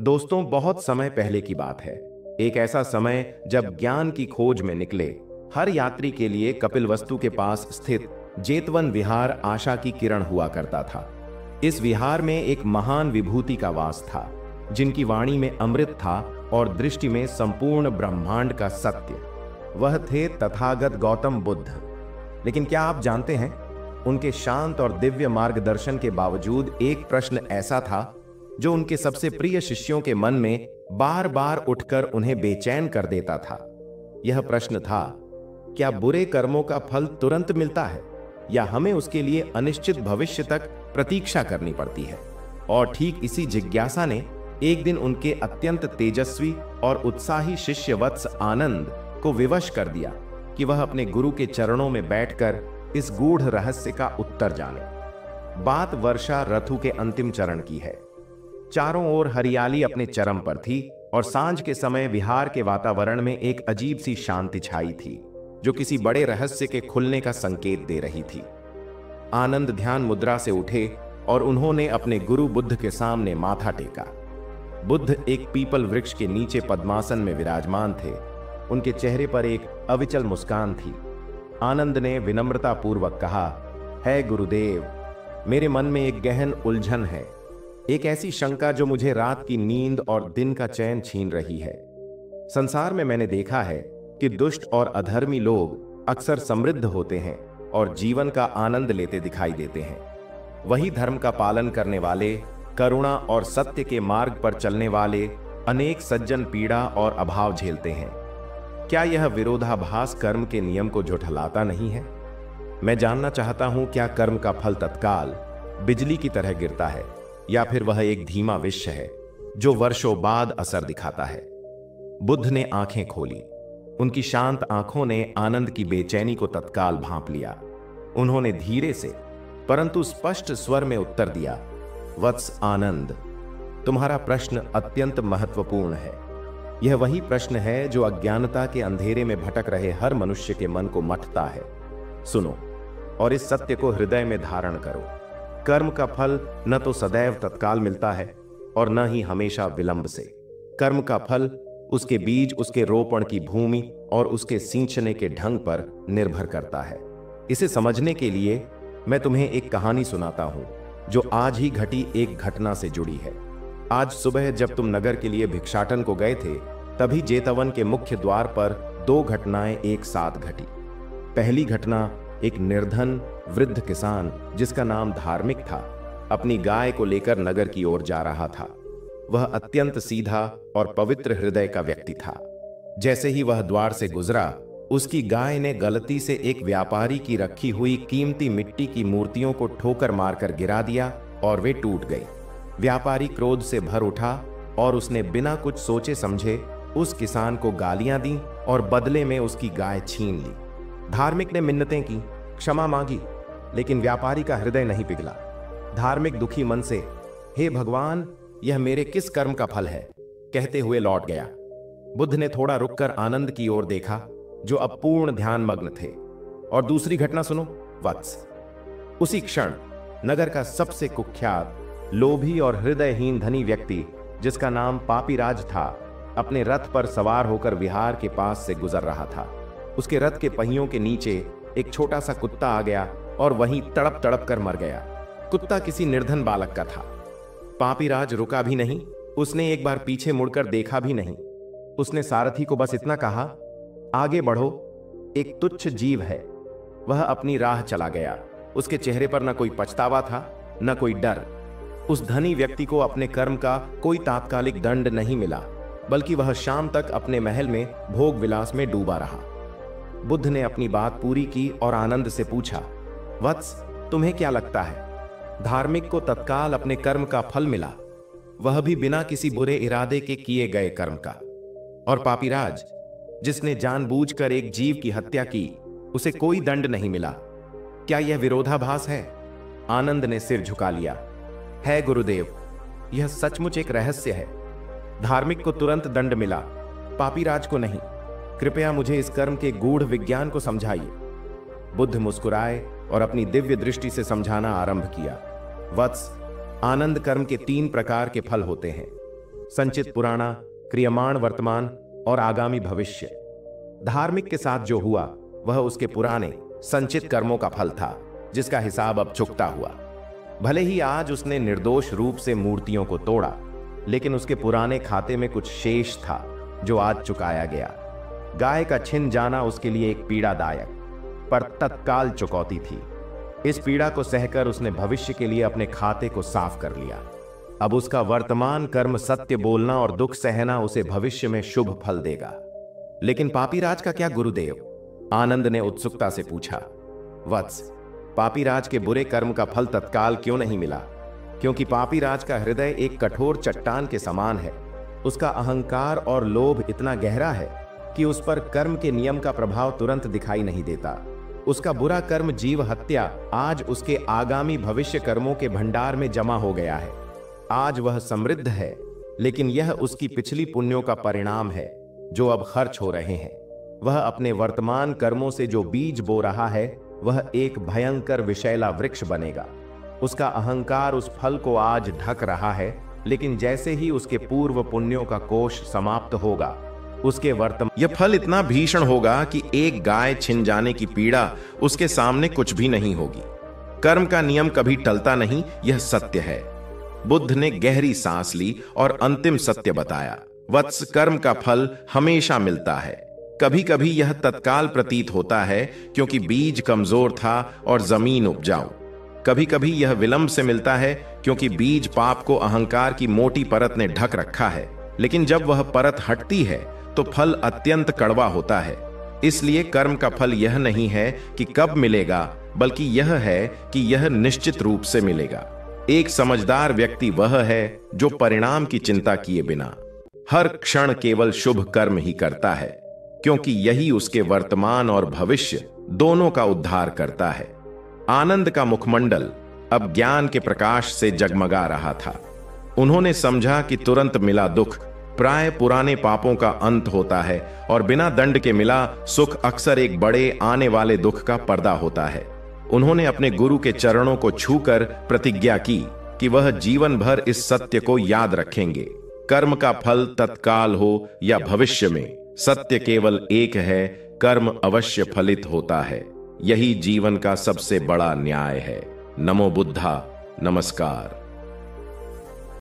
दोस्तों, बहुत समय पहले की बात है। एक ऐसा समय जब ज्ञान की खोज में निकले हर यात्री के लिए कपिलवस्तु के पास स्थित जेतवन विहार आशा की किरण हुआ करता था। इस विहार में एक महान विभूति का वास था, जिनकी वाणी में अमृत था और दृष्टि में संपूर्ण ब्रह्मांड का सत्य। वह थे तथागत गौतम बुद्ध। लेकिन क्या आप जानते हैं, उनके शांत और दिव्य मार्गदर्शन के बावजूद एक प्रश्न ऐसा था जो उनके सबसे प्रिय शिष्यों के मन में बार बार उठकर उन्हें बेचैन कर देता था। यह प्रश्न था, क्या बुरे कर्मों का फल तुरंत मिलता है या हमें उसके लिए अनिश्चित भविष्य तक प्रतीक्षा करनी पड़ती है? और ठीक इसी जिज्ञासा ने एक दिन उनके अत्यंत तेजस्वी और उत्साही शिष्य वत्स आनंद को विवश कर दिया कि वह अपने गुरु के चरणों में बैठकर इस गूढ़ रहस्य का उत्तर जाने। बात वर्षा ऋतु के अंतिम चरण की है। चारों ओर हरियाली अपने चरम पर थी और सांझ के समय विहार के वातावरण में एक अजीब सी शांति छाई थी, जो किसी बड़े रहस्य के खुलने का संकेत दे रही थी। आनंद ध्यान मुद्रा से उठे और उन्होंने अपने गुरु बुद्ध के सामने माथा टेका। बुद्ध एक पीपल वृक्ष के नीचे पद्मासन में विराजमान थे। उनके चेहरे पर एक अविचल मुस्कान थी। आनंद ने विनम्रता पूर्वक कहा, है गुरुदेव, मेरे मन में एक गहन उलझन है, एक ऐसी शंका जो मुझे रात की नींद और दिन का चैन छीन रही है। संसार में मैंने देखा है कि दुष्ट और अधर्मी लोग अक्सर समृद्ध होते हैं और जीवन का आनंद लेते दिखाई देते हैं। वही धर्म का पालन करने वाले, करुणा और सत्य के मार्ग पर चलने वाले अनेक सज्जन पीड़ा और अभाव झेलते हैं। क्या यह विरोधाभास कर्म के नियम को झुठलाता नहीं है? मैं जानना चाहता हूं, क्या कर्म का फल तत्काल बिजली की तरह गिरता है या फिर वह एक धीमा विष है जो वर्षों बाद असर दिखाता है? बुद्ध ने आंखें खोली। उनकी शांत आंखों ने आनंद की बेचैनी को तत्काल भांप लिया। उन्होंने धीरे से परंतु स्पष्ट स्वर में उत्तर दिया, वत्स आनंद, तुम्हारा प्रश्न अत्यंत महत्वपूर्ण है। यह वही प्रश्न है जो अज्ञानता के अंधेरे में भटक रहे हर मनुष्य के मन को मथता है। सुनो और इस सत्य को हृदय में धारण करो। कर्म का फल न तो सदैव तत्काल मिलता है और न ही हमेशा विलंब से। कर्म का फल उसके बीज, उसके रोपण की भूमि और उसके सींचने के ढंग पर निर्भर करता है। इसे समझने के लिए मैं तुम्हें एक कहानी सुनाता हूं जो आज ही घटी एक घटना से जुड़ी है। आज सुबह जब तुम नगर के लिए भिक्षाटन को गए थे, तभी जेतवन के मुख्य द्वार पर दो घटनाएं एक साथ घटी। पहली घटना, एक निर्धन वृद्ध किसान जिसका नाम धार्मिक था, अपनी गाय को लेकर नगर की ओर जा रहा था। वह अत्यंत सीधा और पवित्र हृदय का व्यक्ति था। जैसे ही वह द्वार से गुजरा, उसकी गाय ने गलती से एक व्यापारी की रखी हुई कीमती मिट्टी की मूर्तियों को ठोकर मारकर गिरा दिया और वे टूट गई। व्यापारी क्रोध से भर उठा और उसने बिना कुछ सोचे समझे उस किसान को गालियां दी और बदले में उसकी गाय छीन ली। धार्मिक ने मिन्नतें की, क्षमा मांगी, लेकिन व्यापारी का हृदय नहीं पिघला। धार्मिक दुखी मन से, हे भगवान, यह मेरे किस कर्म का फल है, कहते हुए लौट गया। बुद्ध ने थोड़ा रुककर आनंद की ओर देखा, जो अब पूर्ण ध्यान मग्न थे। और दूसरी घटना सुनो वत्स। उसी क्षण नगर का सबसे कुख्यात, लोभी और हृदयहीन धनी व्यक्ति, जिसका नाम पापीराज था, अपने रथ पर सवार होकर विहार के पास से गुजर रहा था। उसके रथ के पहियों के नीचे एक छोटा सा कुत्ता आ गया और वहीं तड़प तड़प कर मर गया। कुत्ता किसी निर्धन बालक का था। पापीराज रुका भी नहीं, उसने एक बार पीछे मुड़कर देखा भी नहीं। उसने सारथी को बस इतना कहा, आगे बढ़ो, एक तुच्छ जीव है। वह अपनी राह चला गया। उसके चेहरे पर न कोई पछतावा था, न कोई डर। उस धनी व्यक्ति को अपने कर्म का कोई तात्कालिक दंड नहीं मिला, बल्कि वह शाम तक अपने महल में भोग विलास में डूबा रहा। बुद्ध ने अपनी बात पूरी की और आनंद से पूछा, वत्स, तुम्हें क्या लगता है, धार्मिक को तत्काल अपने कर्म का फल मिला, वह भी बिना किसी बुरे इरादे के किए गए कर्म का, और पापीराज, जिसने जानबूझकर एक जीव की हत्या की, उसे कोई दंड नहीं मिला? क्या यह विरोधाभास है? आनंद ने सिर झुका लिया। है गुरुदेव, यह सचमुच एक रहस्य है। धार्मिक को तुरंत दंड मिला, पापीराज को नहीं। कृपया मुझे इस कर्म के गूढ़ विज्ञान को समझाइए। बुद्ध मुस्कुराए और अपनी दिव्य दृष्टि से समझाना आरंभ किया। वत्स, आनंद कर्म के 3 प्रकार के फल होते हैं। संचित पुराना, क्रियमाण वर्तमान और आगामी भविष्य। धार्मिक के साथ जो हुआ वह उसके पुराने संचित कर्मों का फल था, जिसका हिसाब अब चुकता हुआ। भले ही आज उसने निर्दोष रूप से मूर्तियों को तोड़ा, लेकिन उसके पुराने खाते में कुछ शेष था जो आज चुकाया गया। गाय का छिन जाना उसके लिए एक पीड़ादायक पर तत्काल चुकौती थी। इस पीड़ा को सहकर उसने भविष्य के लिए अपने खाते को साफ कर लिया। अब उसका वर्तमान कर्म सत्य बोलना और दुख सहना उसे भविष्य में शुभ फल देगा। लेकिन पापीराज का क्या गुरुदेव? आनंद ने उत्सुकता से पूछा। वत्स, पापीराज के बुरे कर्म का फल तत्काल क्यों नहीं मिला? क्योंकि पापीराज का हृदय एक कठोर चट्टान के समान है। उसका अहंकार और लोभ इतना गहरा है कि उस पर कर्म के नियम का प्रभाव तुरंत दिखाई नहीं देता। उसका बुरा कर्म जीव हत्या आज उसके आगामी भविष्य कर्मों के भंडार में जमा हो गया है। आज वह समृद्ध है, लेकिन यह उसकी पिछली पुण्यों का परिणाम है जो अब खर्च हो रहे हैं। वह अपने वर्तमान कर्मों से जो बीज बो रहा है वह एक भयंकर विषैला वृक्ष बनेगा। उसका अहंकार उस फल को आज ढक रहा है, लेकिन जैसे ही उसके पूर्व पुण्यों का कोष समाप्त होगा, उसके वर्तमान यह फल इतना भीषण होगा कि एक गाय छिन जाने की पीड़ा उसके सामने कुछ भी नहीं होगी। कर्म का नियम कभी टलता नहीं, यह सत्य है। बुद्ध ने गहरी सांस ली और अंतिम सत्य बताया। वत्स, कर्म का फल हमेशा मिलता है। कभी कभी यह तत्काल प्रतीत होता है क्योंकि बीज कमजोर था और जमीन उपजाऊ। कभी कभी यह विलंब से मिलता है क्योंकि बीज पाप को अहंकार की मोटी परत ने ढक रखा है। लेकिन जब वह परत हटती है तो फल अत्यंत कड़वा होता है। इसलिए कर्म का फल यह नहीं है कि कब मिलेगा, बल्कि यह है कि यह निश्चित रूप से मिलेगा। एक समझदार व्यक्ति वह है जो परिणाम की चिंता किए बिना हर क्षण केवल शुभ कर्म ही करता है, क्योंकि यही उसके वर्तमान और भविष्य दोनों का उद्धार करता है। आनंद का मुखमंडल अब ज्ञान के प्रकाश से जगमगा रहा था। उन्होंने समझा कि तुरंत मिला दुख प्राय पुराने पापों का अंत होता है और बिना दंड के मिला सुख अक्सर एक बड़े आने वाले दुख का पर्दा होता है। उन्होंने अपने गुरु के चरणों को छूकर प्रतिज्ञा की कि वह जीवन भर इस सत्य को याद रखेंगे। कर्म का फल तत्काल हो या भविष्य में, सत्य केवल एक है, कर्म अवश्य फलित होता है। यही जीवन का सबसे बड़ा न्याय है। नमो बुद्धा, नमस्कार।